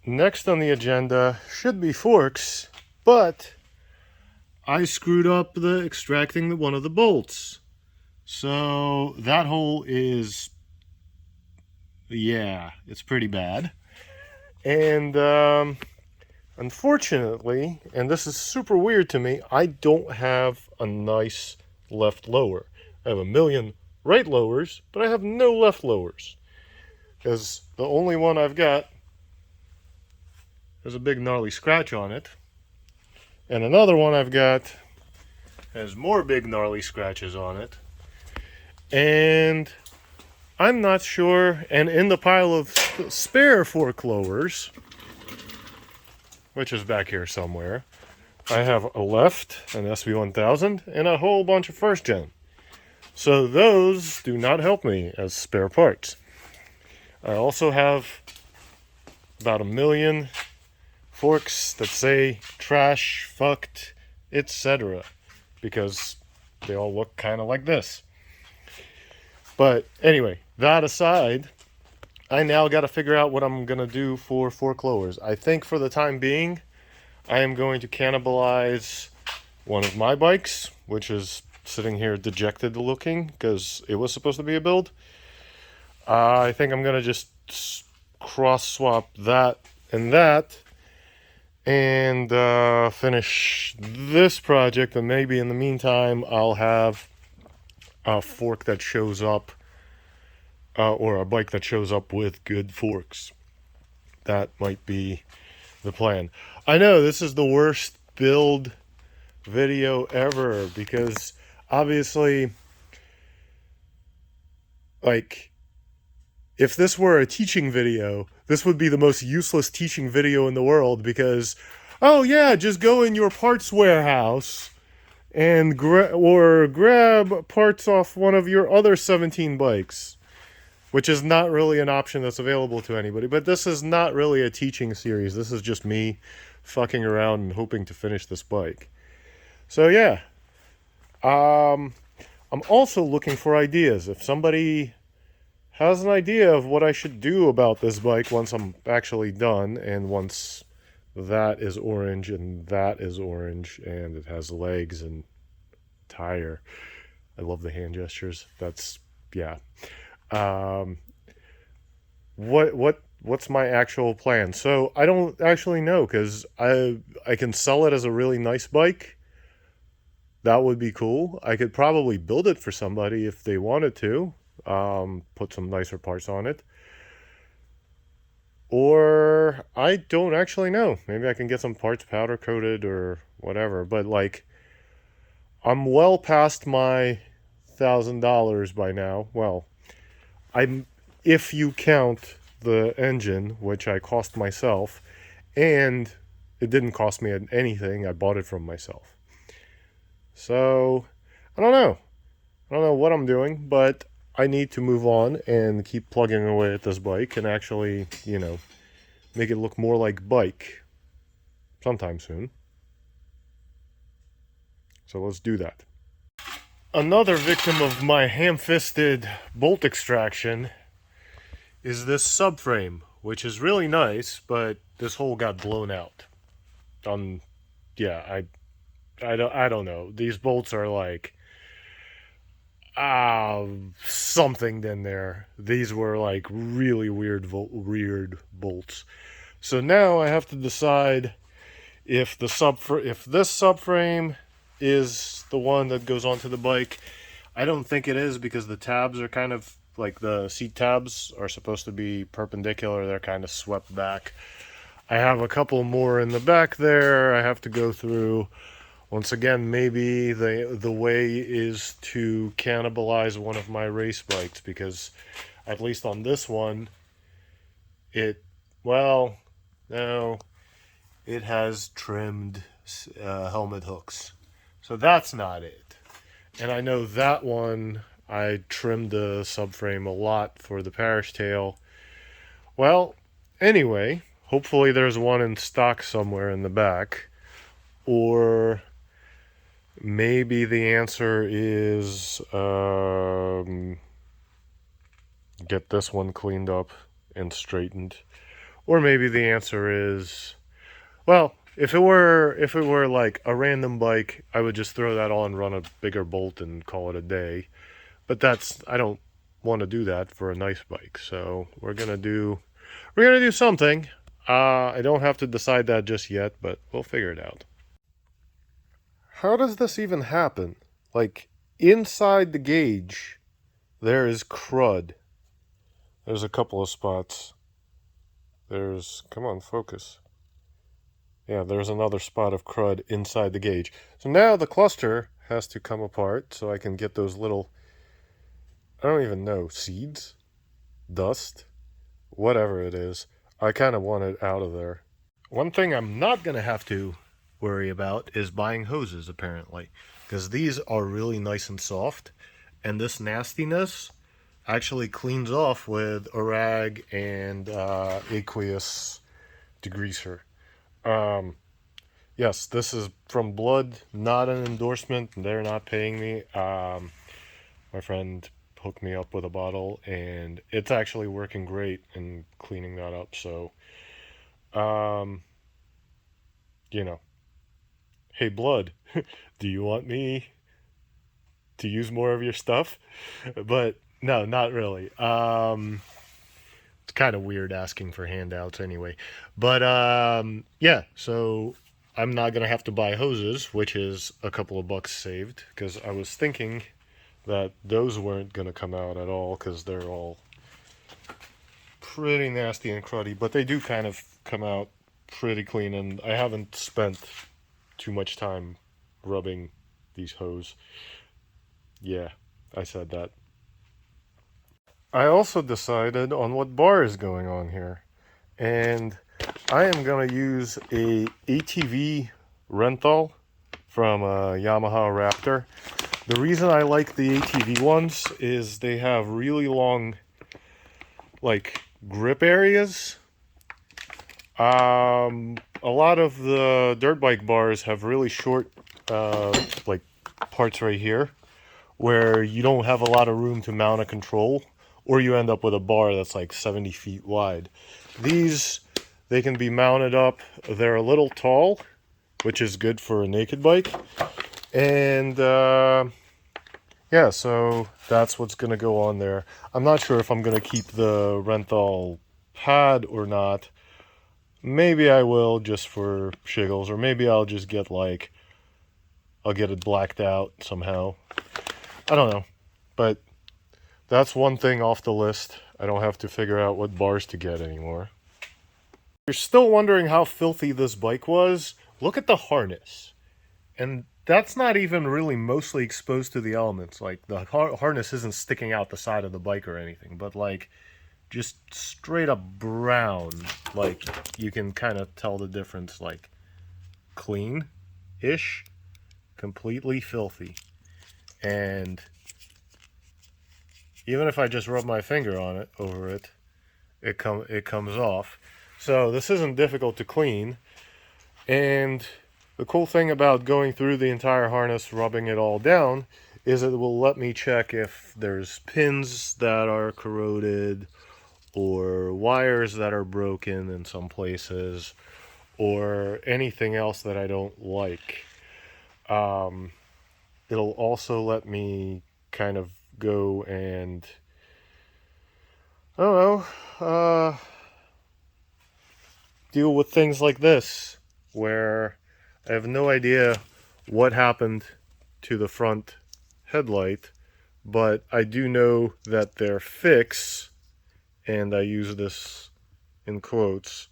next on the agenda should be forks, but I screwed up the extracting one of the bolts. So that hole is, yeah, it's pretty bad. And unfortunately, and this is super weird to me, I don't have a nice left lower. I have a million right lowers, but I have no left lowers. Because the only one I've got has a big gnarly scratch on it. And another one I've got has more big gnarly scratches on it. And I'm not sure, and in the pile of spare fork lowers, which is back here somewhere, I have a left, an SV1000, and a whole bunch of first gen. So those do not help me as spare parts. I also have about a million forks that say trash, fucked, etc. because they all look kind of like this. But anyway, that aside, I now got to figure out what I'm going to do for fork lowers. I think for the time being, I am going to cannibalize one of my bikes, which is sitting here dejected looking because it was supposed to be a build. I think I'm going to just cross swap that and finish this project, and maybe in the meantime I'll have a fork that shows up, or a bike that shows up with good forks. That might be the plan. I know this is the worst build video ever because obviously, like, if this were a teaching video, this would be the most useless teaching video in the world because, oh yeah, just go in your parts warehouse and grab parts off one of your other 17 bikes, which is not really an option that's available to anybody. But this is not really a teaching series. This is just me fucking around and hoping to finish this bike. So yeah, I'm also looking for ideas. If somebody has an idea of what I should do about this bike once I'm actually done, and once that is orange and that is orange and it has legs and tire. I love the hand gestures. That's, yeah. What's my actual plan? So I don't actually know, because I can sell it as a really nice bike. That would be cool. I could probably build it for somebody if they wanted to. Put some nicer parts on it. Or I don't actually know. Maybe I can get some parts powder coated or whatever. But like, I'm well past my $1,000 by now. Well, if you count the engine, which I cost myself, and it didn't cost me anything. I bought it from myself. So I don't know. I don't know what I'm doing, but I need to move on and keep plugging away at this bike and actually, make it look more like bike sometime soon. So let's do that. Another victim of my ham-fisted bolt extraction is this subframe, which is really nice, but this hole got blown out. Yeah, I don't know. These bolts are like something in there. These were like really weird bolts. So now I have to decide if this subframe is the one that goes onto the bike. I don't think it is, because the tabs are kind of like, the seat tabs are supposed to be perpendicular. They're kind of swept back. I have a couple more in the back there I have to go through. Once again, maybe the way is to cannibalize one of my race bikes, because at least on this one, it has trimmed helmet hooks. So that's not it. And I know that one, I trimmed the subframe a lot for the parish tail. Well, anyway, hopefully there's one in stock somewhere in the back. Or maybe the answer is get this one cleaned up and straightened. Or maybe the answer is, well, if it were like a random bike, I would just throw that on, run a bigger bolt, and call it a day. But I don't want to do that for a nice bike. So we're gonna do something. I don't have to decide that just yet, but we'll figure it out. How does this even happen? Like, inside the gauge, there is crud. There's a couple of spots. Come on, focus. Yeah, there's another spot of crud inside the gauge. So now the cluster has to come apart so I can get those little, I don't even know, seeds? Dust? Whatever it is. I kind of want it out of there. One thing I'm not going to have to worry about is buying hoses, apparently. Because these are really nice and soft. And this nastiness actually cleans off with a rag and aqueous degreaser. Yes, this is from Blood, not an endorsement. They're not paying me. My friend hooked me up with a bottle, and it's actually working great in cleaning that up. So, you know, hey, Blood, do you want me to use more of your stuff? But no, not really. It's kind of weird asking for handouts anyway. But yeah, so I'm not going to have to buy hoses, which is a couple of bucks saved, because I was thinking that those weren't going to come out at all because they're all pretty nasty and cruddy, but they do kind of come out pretty clean, and I haven't spent too much time rubbing these hose. Yeah, I said that. I also decided on what bar is going on here, and I am going to use a ATV renthal from a Yamaha Raptor. The reason I like the ATV ones is they have really long, like, grip areas. A lot of the dirt bike bars have really short, like, parts right here, where you don't have a lot of room to mount a control, or you end up with a bar that's like 70 feet wide. These, they can be mounted up. They're a little tall, which is good for a naked bike. And yeah, so that's what's going to go on there. I'm not sure if I'm going to keep the renthal pad or not. Maybe I will, just for shiggles, or maybe I'll just get I'll get it blacked out somehow. I don't know, but that's one thing off the list. I don't have to figure out what bars to get anymore. If you're still wondering how filthy this bike was, look at the harness. And that's not even really mostly exposed to the elements. Like, the harness isn't sticking out the side of the bike or anything, but like, just straight up brown. Like, you can kind of tell the difference, like, clean-ish, completely filthy. And even if I just rub my finger on it, over it, it comes off. So this isn't difficult to clean. And the cool thing about going through the entire harness, rubbing it all down, is it will let me check if there's pins that are corroded, or wires that are broken in some places, or anything else that I don't like. It'll also let me kind of go and, I don't know, deal with things like this, where I have no idea what happened to the front headlight, but I do know that their fix, and I use this in quotes,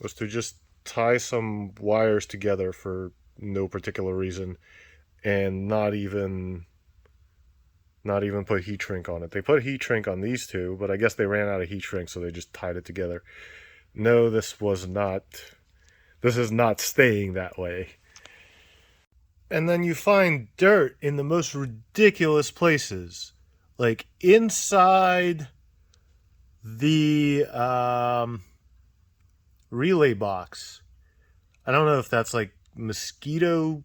was to just tie some wires together for no particular reason, and not even put heat shrink on it. They put heat shrink on these two, but I guess they ran out of heat shrink, so they just tied it together. No, this is not staying that way. And then you find dirt in the most ridiculous places, like inside the relay box. I don't know if that's like mosquito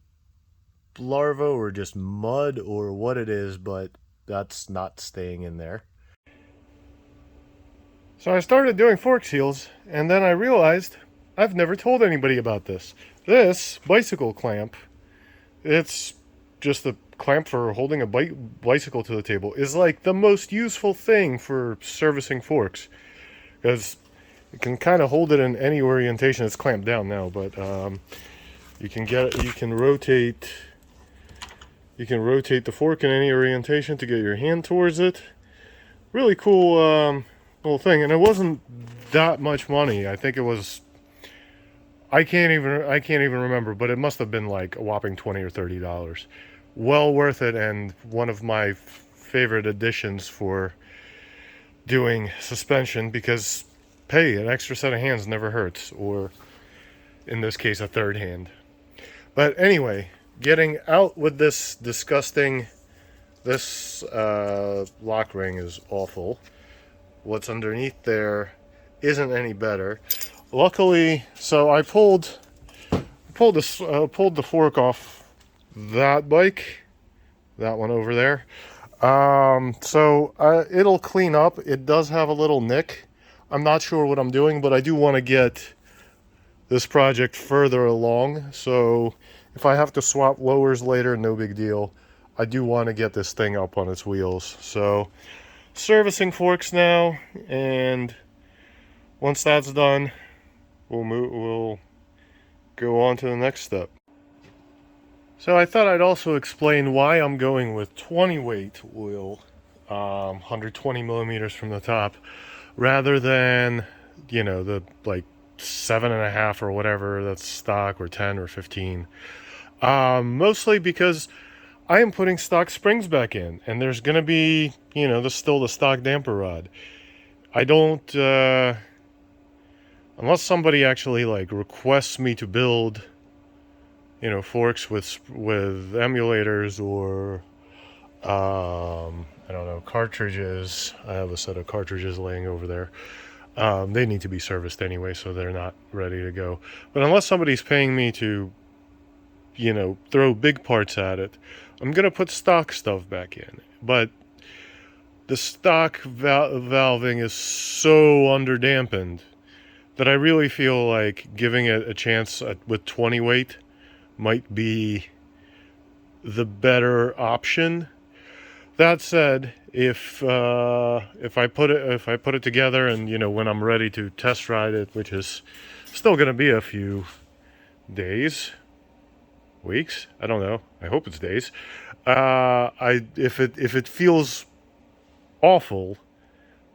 larvae or just mud or what it is, but that's not staying in there. So I started doing fork seals, and then I realized I've never told anybody about this. This bicycle clamp, it's just a clamp for holding a bicycle to the table, is like the most useful thing for servicing forks, because you can kind of hold it in any orientation. It's clamped down now, but you can rotate the fork in any orientation to get your hand towards it. Really cool little thing, and it wasn't that much money. I think it was, I can't even remember, but it must have been like a whopping $20 or $30. Well worth it, and one of my favorite additions for doing suspension, because hey, an extra set of hands never hurts, or in this case a third hand. But anyway, getting out with this disgusting, this lock ring is awful. What's underneath there isn't any better. Luckily, so I pulled the fork off that bike, that one over there. So it'll clean up. It does have a little nick. I'm not sure what I'm doing, but I do want to get this project further along. So if I have to swap lowers later, no big deal. I do want to get this thing up on its wheels. So servicing forks now, and once that's done, we'll go on to the next step. So I thought I'd also explain why I'm going with 20 weight wheel, 120 millimeters from the top, rather than, you know, the like 7.5 or whatever that's stock, or 10 or 15. Mostly because I am putting stock springs back in, and there's going to be, you know, still the stock damper rod. I don't, unless somebody actually like requests me to build, you know, forks with emulators, or I don't know, cartridges. I have a set of cartridges laying over there. They need to be serviced anyway, so they're not ready to go. But unless somebody's paying me to, you know, throw big parts at it, I'm gonna put stock stuff back in. But the stock valving is so underdampened that I really feel like giving it a chance with 20 weight might be the better option. That said, if I put it together, and, you know, when I'm ready to test ride it, which is still going to be a few days, weeks, I don't know, I hope it's days, if it feels awful,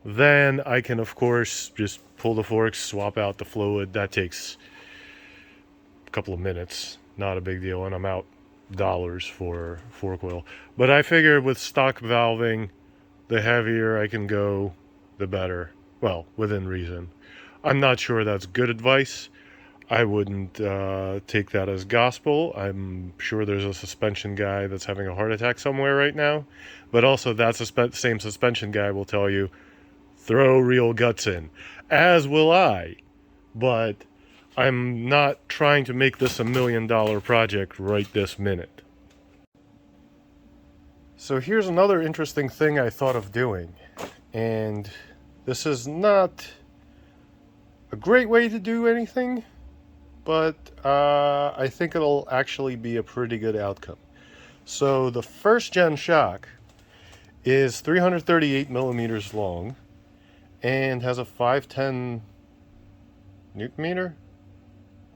then I can of course just pull the forks, swap out the fluid. That takes a couple of minutes, not a big deal, and I'm out dollars for fork oil. But I figure with stock valving, the heavier I can go, the better. Well, within reason. I'm not sure that's good advice. I wouldn't take that as gospel. I'm sure there's a suspension guy that's having a heart attack somewhere right now. But also that same suspension guy will tell you, throw real guts in. As will I. But I'm not trying to make this $1 million project right this minute. So here's another interesting thing I thought of doing. And this is not a great way to do anything, but I think it'll actually be a pretty good outcome. So the first gen shock is 338 millimeters long and has a 510 Newton meter?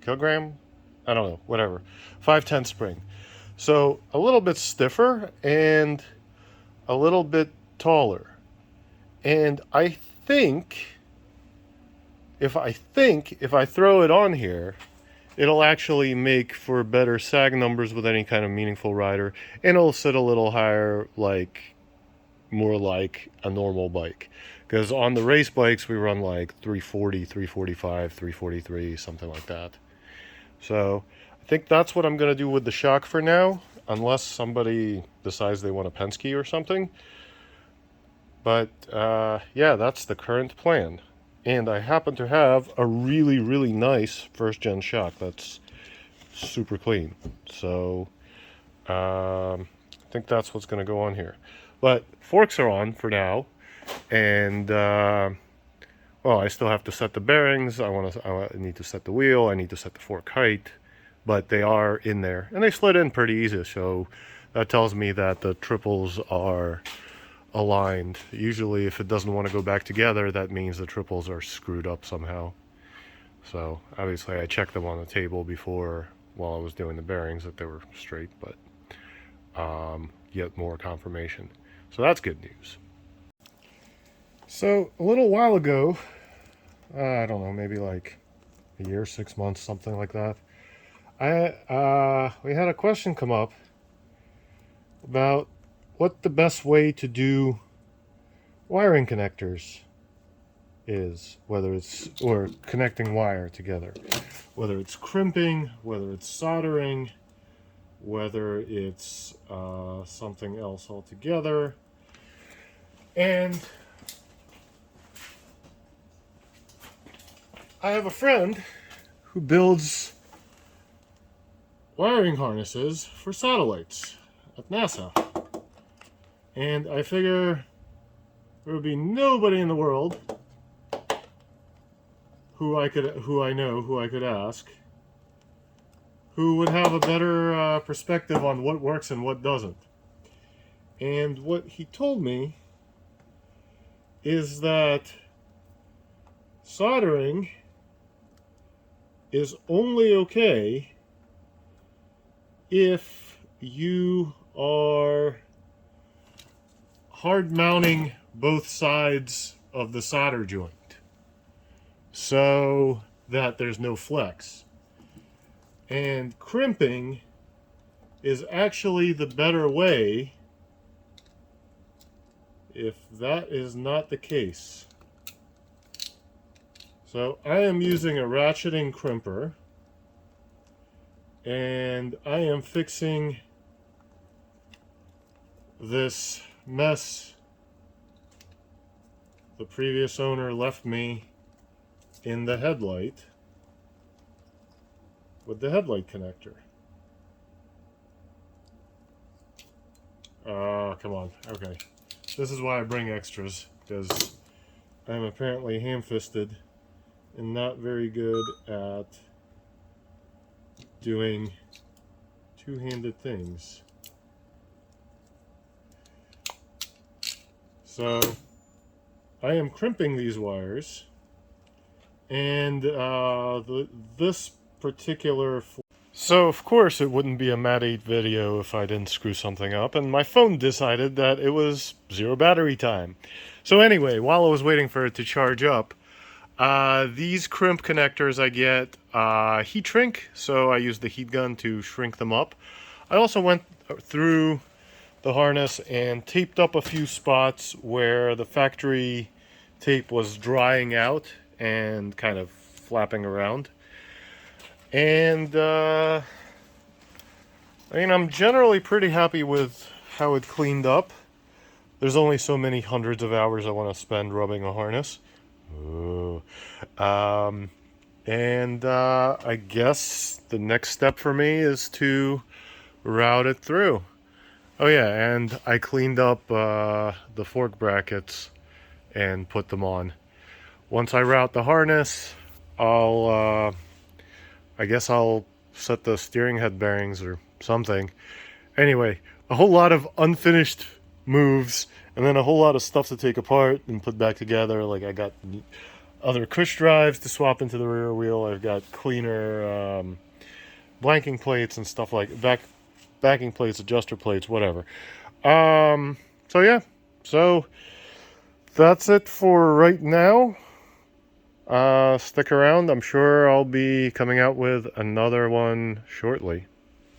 Kilogram? I don't know, whatever. 510 spring. So a little bit stiffer and a little bit taller. And I think if I throw it on here, it'll actually make for better sag numbers with any kind of meaningful rider, and it'll sit a little higher, like more like a normal bike. Because on the race bikes we run like 340, 345, 343, something like that. So I think that's what I'm going to do with the shock for now, unless somebody decides they want a Penske or something. But yeah, that's the current plan. And I happen to have a really, really nice first gen shock that's super clean. So I think that's what's going to go on here. But forks are on for now. And well, I still have to set the bearings. I need to set the wheel. I need to set the fork height, but they are in there and they slid in pretty easy. So that tells me that the triples are aligned. Usually if it doesn't want to go back together, that means the triples are screwed up somehow. So obviously I checked them on the table before while I was doing the bearings that they were straight, but yet more confirmation. So that's good news. So a little while ago, I don't know, maybe like a year, 6 months, something like that, we had a question come up about what the best way to do wiring connectors is, whether it's, or connecting wire together, whether it's crimping, whether it's soldering, whether it's something else altogether. And I have a friend who builds wiring harnesses for satellites at NASA. And I figure there would be nobody in the world who I could ask, who would have a better perspective on what works and what doesn't. And what he told me is that soldering is only okay if you are hard mounting both sides of the solder joint so that there's no flex. And crimping is actually the better way if that is not the case. So I am using a ratcheting crimper, and I am fixing this mess the previous owner left me in the headlight with the headlight connector. Come on. Okay. This is why I bring extras, because I'm apparently ham-fisted and not very good at doing two-handed things. So I am crimping these wires, and this particular... So of course it wouldn't be a Mat 8 video if I didn't screw something up, and my phone decided that it was 0 battery time. So anyway, while I was waiting for it to charge up, these crimp connectors I get heat shrink, so I use the heat gun to shrink them up. I also went through the harness and taped up a few spots where the factory tape was drying out and kind of flapping around. And I mean, I'm generally pretty happy with how it cleaned up. There's only so many hundreds of hours I want to spend rubbing a harness. Ooh. I guess the next step for me is to route it through. Oh yeah, and I cleaned up the fork brackets and put them on. Once I route the harness, I guess I'll set the steering head bearings or something. Anyway, a whole lot of unfinished moves, and then a whole lot of stuff to take apart and put back together. Like I got other cush drives to swap into the rear wheel. I've got cleaner blanking plates and stuff like backing plates, adjuster plates, whatever. So yeah, so that's it for right now. Stick around. I'm sure I'll be coming out with another one shortly.